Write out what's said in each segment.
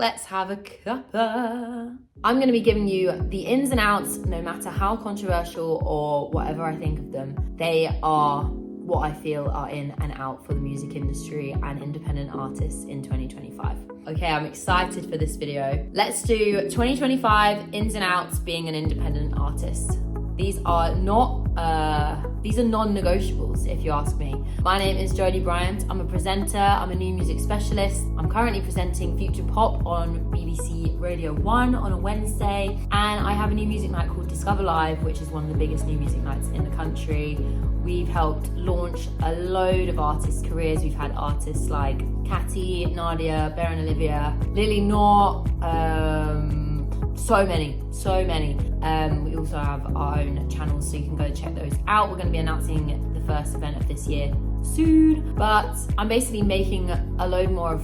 Let's have a cuppa. I'm going to be giving you the ins and outs, no matter how controversial or whatever I think of them. They are what I feel are in and out for the music industry and independent artists in 2025. Okay, I'm excited for this video. Let's do 2025 ins and outs being an independent artist. These are non-negotiables, if you ask me. My name is Jodie Bryant. I'm a presenter. I'm a new music specialist. I'm currently presenting Future Pop on BBC Radio 1 on a Wednesday. And I have a new music night called Discover Live, which is one of the biggest new music nights in the country. We've helped launch a load of artists' careers. We've had artists like Catty, Nadia, Bear and Olivia, Lily Knott, so many. We also have our own channels, so you can go check those out. We're going to be announcing the first event of this year soon, but I'm basically making a load more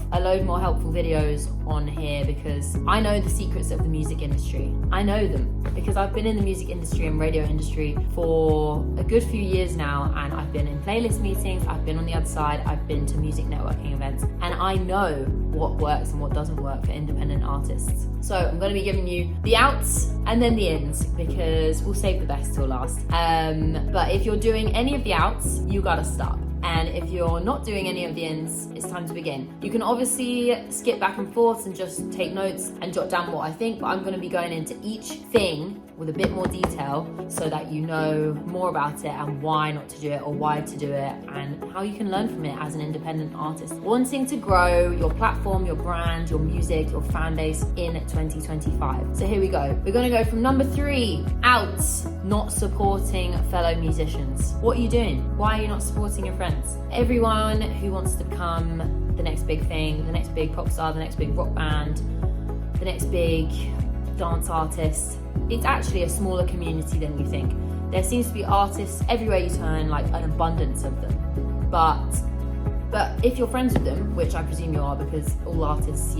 helpful videos on here because I know the secrets of the music industry. I know them because I've been in the music industry and radio industry for a good few years now, and I've been in playlist meetings, I've been on the other side, I've been to music networking events, and I know what works and what doesn't work for independent artists. So I'm going to be giving you the outs and then the ins because we'll save the best till last. But if you're doing any of the outs, you gotta stop. And if you're not doing any of the ins, it's time to begin. You can obviously skip back and forth and just take notes and jot down what I think, but I'm going to be going into each thing with a bit more detail so that you know more about it and why not to do it or why to do it and how you can learn from it as an independent artist. Wanting to grow your platform, your brand, your music, your fan base in 2025. So here we go. We're going to go from number 3, outs, not supporting fellow musicians. What are you doing? Why are you not supporting your friends? Everyone who wants to become the next big thing, the next big pop star, the next big rock band, the next big dance artist, it's actually a smaller community than we think. There seems to be artists everywhere you turn, like an abundance of them. But if you're friends with them, which I presume you are because all artists,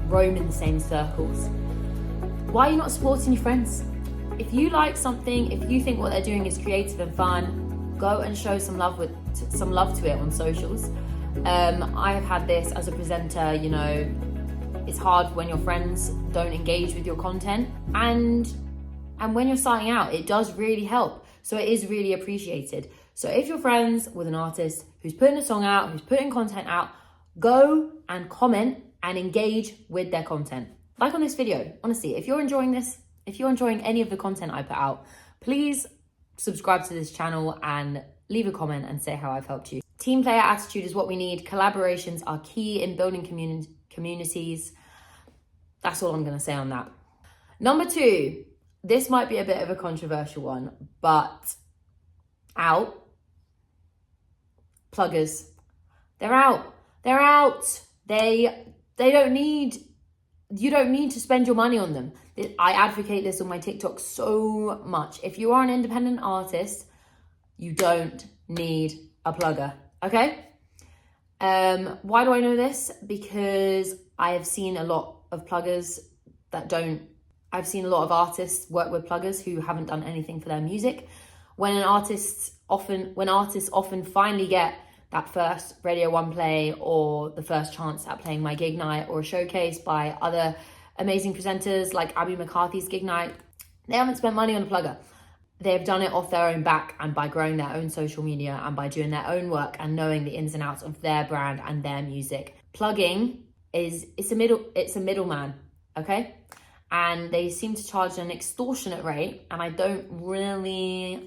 roam in the same circles, why are you not supporting your friends? If you like something, if you think what they're doing is creative and fun, go and show some love to it on socials. I have had this as a presenter, it's hard when your friends don't engage with your content, and when you're starting out, it does really help. So it is really appreciated. So if you're friends with an artist who's putting a song out, who's putting content out, go and comment and engage with their content. Like on this video, honestly, if you're enjoying this, if you're enjoying any of the content I put out, please subscribe to this channel and leave a comment and say how I've helped you. Team player attitude is what we need. Collaborations are key in building communities. That's all I'm going to say on that. Number 2, this might be a bit of a controversial one, but out. Pluggers. They're out. You don't need to spend your money on them. I advocate this on my TikTok so much. If you are an independent artist, you don't need a plugger, okay? Why do I know this? Because I have seen a lot of pluggers I've seen a lot of artists work with pluggers who haven't done anything for their music. When artists often finally get that first Radio 1 play or the first chance at playing my gig night or a showcase by other amazing presenters like Abby McCarthy's gig night, they haven't spent money on a plugger. They've done it off their own back and by growing their own social media and by doing their own work and knowing the ins and outs of their brand and their music. Plugging it's a middleman, okay? And they seem to charge an extortionate rate, and I don't really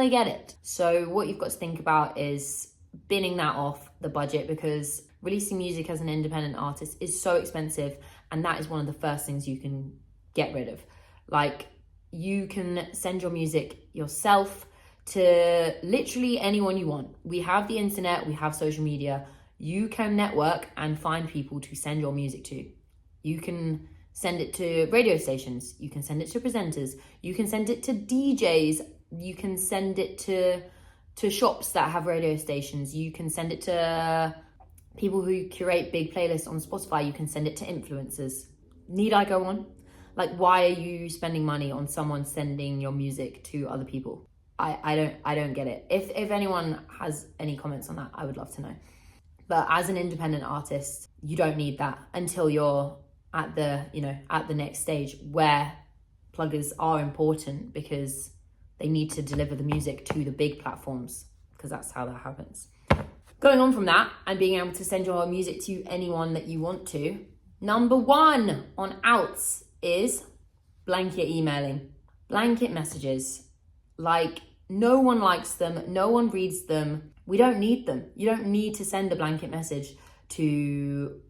get it. So what you've got to think about is binning that off the budget, because releasing music as an independent artist is so expensive, and that is one of the first things you can get rid of. Like, you can send your music yourself to literally anyone you want. We have the internet, we have social media. You can network and find people to send your music to. You can send it to radio stations, you can send it to presenters, you can send it to DJs, you can send it to shops that have radio stations, you can send it to people who curate big playlists on Spotify, you can send it to influencers. Need I go on? Like, why are you spending money on someone sending your music to other people? I don't get it. If anyone has any comments on that, I would love to know. But as an independent artist, you don't need that until you're at the next stage where pluggers are important because they need to deliver the music to the big platforms, because that's how that happens. Going on from that and being able to send your music to anyone that you want to, number 1 on outs is blanket emailing. Blanket messages. Like, no one likes them, no one reads them. We don't need them. You don't need to send a blanket message to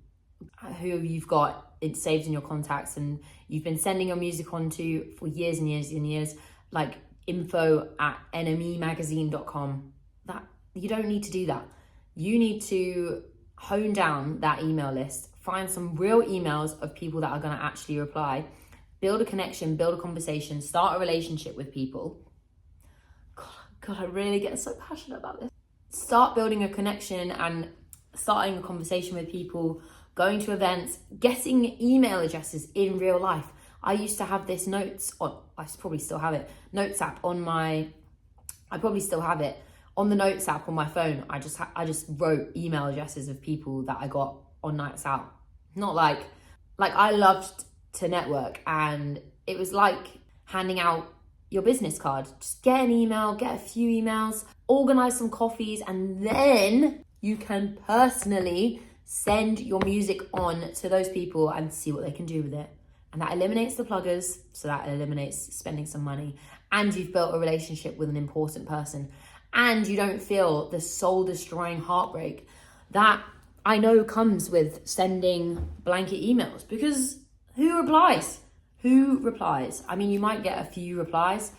who you've got it saved in your contacts and you've been sending your music on to for years and years and years, like info@nmemagazine.com. That you don't need to do that. You need to hone down that email list, find some real emails of people that are going to actually reply, build a connection, build a conversation, start a relationship with people. God, I really get so passionate about this. Start building a connection and starting a conversation with people, going to events, getting email addresses in real life. I used to have this notes on, I probably still have it, notes app on I probably still have it on the notes app on my phone. I just wrote email addresses of people that I got on nights out. Not like I loved to network, and it was like handing out your business card. Just get an email, get a few emails, organize some coffees, and then you can personally send your music on to those people and see what they can do with it. And that eliminates the pluggers, so that eliminates spending some money. And you've built a relationship with an important person. And you don't feel the soul-destroying heartbreak that I know comes with sending blanket emails. Because who replies? Who replies? I mean, you might get a few replies,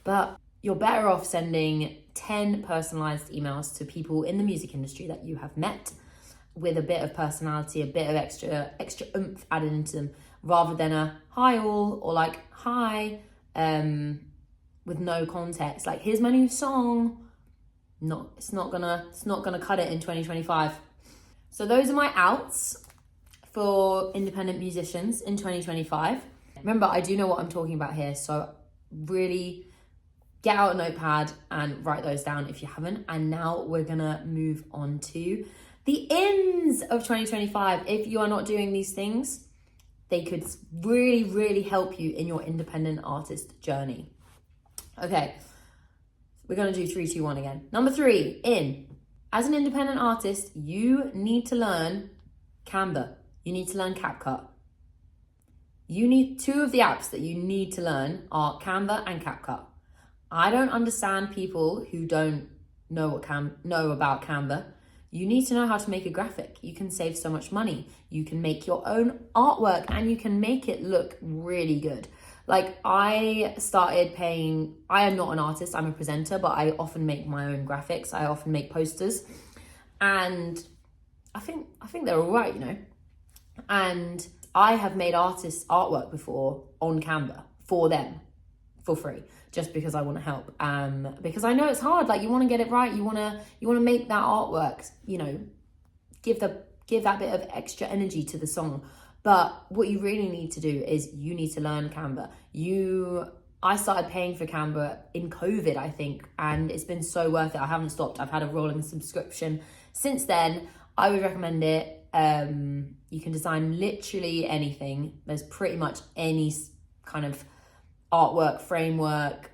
but you're better off sending 10 personalized emails to people in the music industry that you have met with a bit of personality, a bit of extra oomph added into them, rather than a hi all or like hi with no context. Like, here's my new song. No, it's not gonna cut it in 2025. So those are my outs for independent musicians in 2025. Remember, I do know what I'm talking about here, so really get out a notepad and write those down if you haven't. And now we're gonna move on to the ins of 2025. If you are not doing these things, they could really, really help you in your independent artist journey. Okay, we're gonna do 3, 2, 1 again. Number 3, in. As an independent artist, you need to learn Canva. You need to learn CapCut. You need 2 of the apps that you need to learn are Canva and CapCut. I don't understand people who don't know about Canva. You need to know how to make a graphic. You can save so much money. You can make your own artwork and you can make it look really good. Like, I am not an artist, I'm a presenter, but I often make my own graphics. I often make posters, and I think they're all right, you know. And I have made artists artwork before on Canva for them for free, just because I want to help. Because I know it's hard. Like, you want to get it right. You want to make that artwork, you know, give that bit of extra energy to the song. But what you really need to do is you need to learn Canva. I started paying for Canva in COVID, I think, and it's been so worth it. I haven't stopped. I've had a rolling subscription since then. I would recommend it. You can design literally anything. There's pretty much any kind of artwork, framework,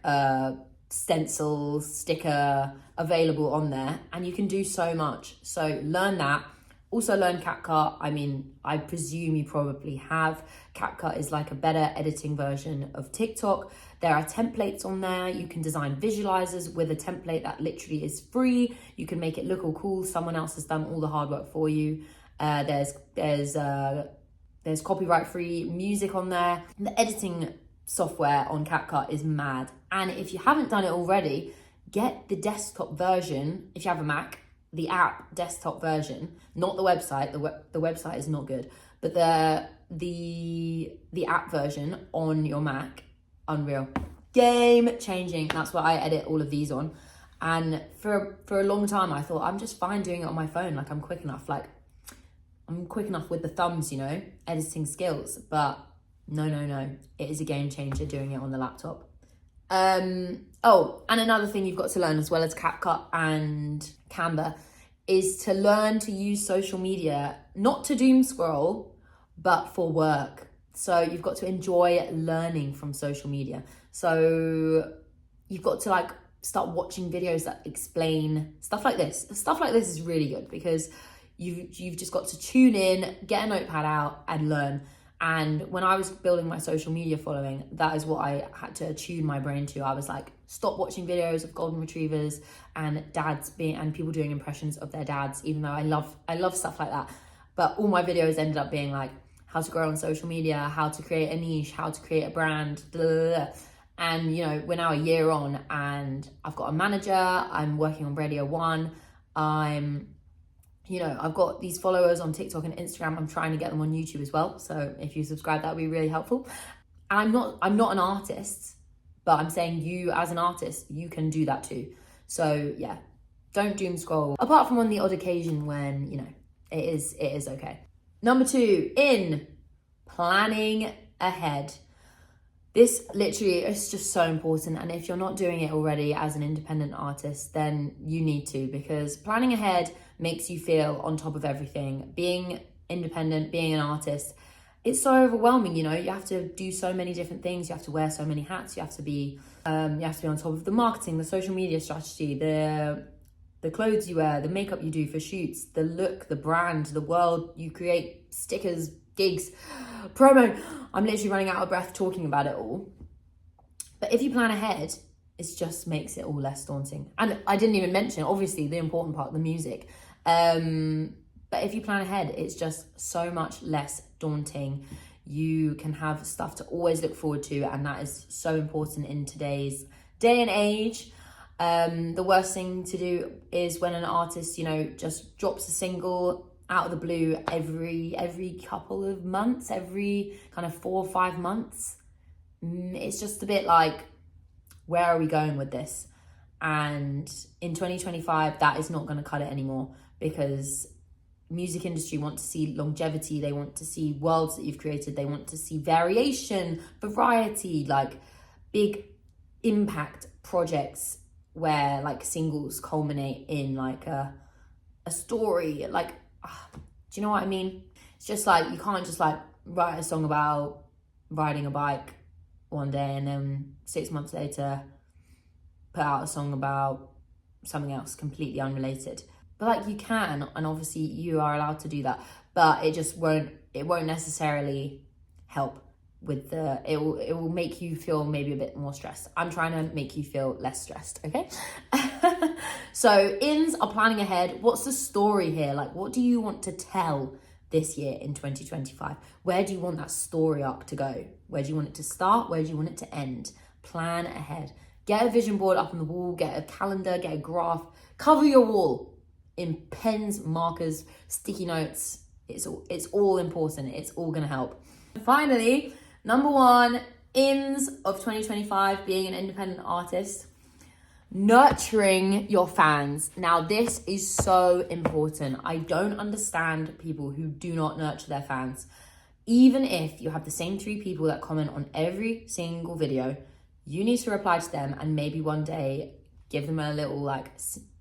stencils, sticker available on there, and you can do so much. So learn that. Also learn CapCut. I mean, I presume you probably have. CapCut is like a better editing version of TikTok. There are templates on there. You can design visualizers with a template that literally is free. You can make it look all cool. Someone else has done all the hard work for you. There's copyright-free music on there. The editing software on CapCut is mad. And if you haven't done it already, get the desktop version. If you have a Mac, the app desktop version, not the website. The website is not good, but the app version on your Mac, unreal, game changing. That's what I edit all of these on. And for a long time, I thought I'm just fine doing it on my phone. Like, I'm quick enough. Like, I'm quick enough with the thumbs, you know, editing skills. But no. It is a game changer doing it on the laptop. Oh, and another thing you've got to learn, as well as CapCut and Canva, is to learn to use social media, not to doom scroll, but for work. So you've got to enjoy learning from social media. So you've got to like start watching videos that explain stuff like this. Stuff like this is really good because you've just got to tune in, get a notepad out and learn. And when I was building my social media following, that is what I had to tune my brain to. I was like, stop watching videos of golden retrievers and and people doing impressions of their dads, even though I love stuff like that. But all my videos ended up being like how to grow on social media, how to create a niche, how to create a brand, blah, blah, blah. And you know, we're now a year on and I've got a manager, I'm working on Radio 1, I've got these followers on TikTok and Instagram. I'm trying to get them on YouTube as well. So if you subscribe, that would be really helpful. And I'm not an artist, but I'm saying you as an artist, you can do that too. So yeah, don't doom scroll. Apart from on the odd occasion when, it is okay. Number 2, in planning ahead. This literally is just so important. And if you're not doing it already as an independent artist, then you need to, because planning ahead makes you feel on top of everything. Being independent, being an artist, it's so overwhelming, you have to do so many different things. You have to wear so many hats. You have to be on top of the marketing, the social media strategy, the clothes you wear, the makeup you do for shoots, the look, the brand, the world you create, stickers, gigs, promo. I'm literally running out of breath talking about it all. But if you plan ahead, it just makes it all less daunting. And I didn't even mention, obviously, the important part, the music. But if you plan ahead, it's just so much less daunting. You can have stuff to always look forward to, and that is so important in today's day and age. The worst thing to do is when an artist, just drops a single out of the blue every couple of months, every kind of 4 or 5 months. It's just a bit like, where are we going with this? And in 2025, that is not going to cut it anymore, because music industry want to see longevity. They want to see worlds that you've created. They want to see variation, variety, like big impact projects where like singles culminate in like a story. Like, do you know what I mean? It's just like, you can't just like write a song about riding a bike one day and then 6 months later put out a song about something else completely unrelated. But like, you can, and obviously you are allowed to do that, but it won't necessarily help with it will make you feel maybe a bit more stressed. I'm trying to make you feel less stressed, okay? So ins are planning ahead. What's the story here? Like, what do you want to tell this year in 2025? Where do you want that story arc to go? Where do you want it to start? Where do you want it to end? Plan ahead. Get a vision board up on the wall, get a calendar, get a graph, cover your wall in pens, markers, sticky notes. It's all important. It's all gonna help. Finally, number 1, ins of 2025, being an independent artist, nurturing your fans. Now, this is so important. I don't understand people who do not nurture their fans. Even if you have the same 3 people that comment on every single video, you need to reply to them and maybe one day give them a little,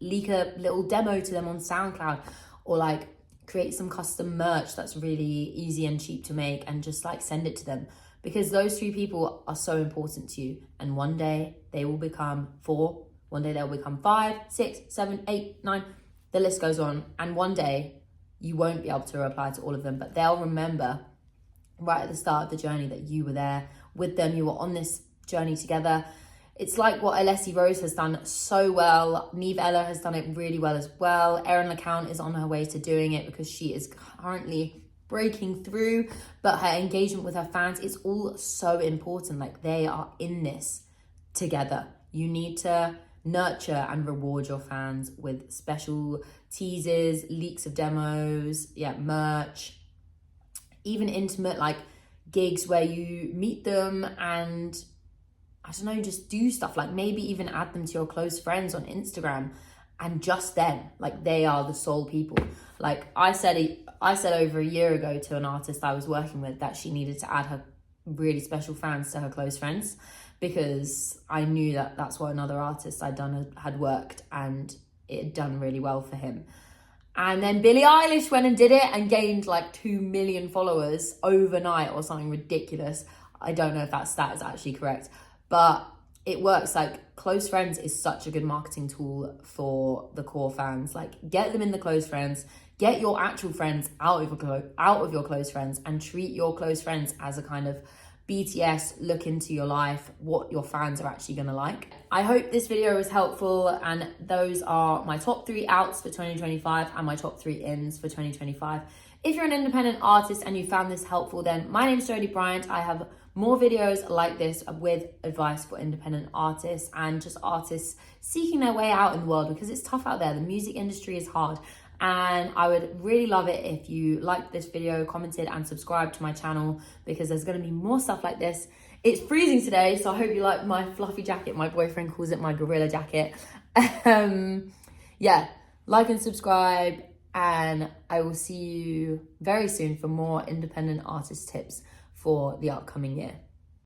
leak a little demo to them on SoundCloud, or create some custom merch that's really easy and cheap to make and just send it to them. Because those 3 people are so important to you. And one day they will become 4, one day they'll become 5, 6, 7, 8, 9, the list goes on. And one day you won't be able to reply to all of them, but they'll remember right at the start of the journey that you were there with them, you were on this journey together. It's like what Alessi Rose has done so well. Neve Ella has done it really well as well. Erin LeCount is on her way to doing it because she is currently breaking through, but her engagement with her fans is all so important. They are in this together. You need to nurture and reward your fans with special teasers, leaks of demos, merch, even intimate gigs where you meet them and just do stuff, maybe even add them to your close friends on Instagram, and just then, they are the sole people. I said over a year ago to an artist I was working with that she needed to add her really special fans to her close friends, because I knew that's what another artist I'd done had worked and it had done really well for him. And then Billie Eilish went and did it and gained like 2 million followers overnight or something ridiculous. I don't know if that stat is actually correct, but it works. Like, close friends is such a good marketing tool for the core fans. Like, get them in the close friends, get your actual friends out of your close friends, and treat your close friends as a kind of BTS look into your life, what your fans are actually gonna like. I hope this video was helpful, and those are my top 3 outs for 2025 and my top 3 ins for 2025. If you're an independent artist and you found this helpful, then my name's Jodie Bryant. I have more videos like this with advice for independent artists and just artists seeking their way out in the world, because it's tough out there. The music industry is hard. And I would really love it if you liked this video, commented, and subscribed to my channel, because there's going to be more stuff like this. It's freezing today, so I hope you like my fluffy jacket. My boyfriend calls it my gorilla jacket. Yeah, like and subscribe, and I will see you very soon for more independent artist tips for the upcoming year.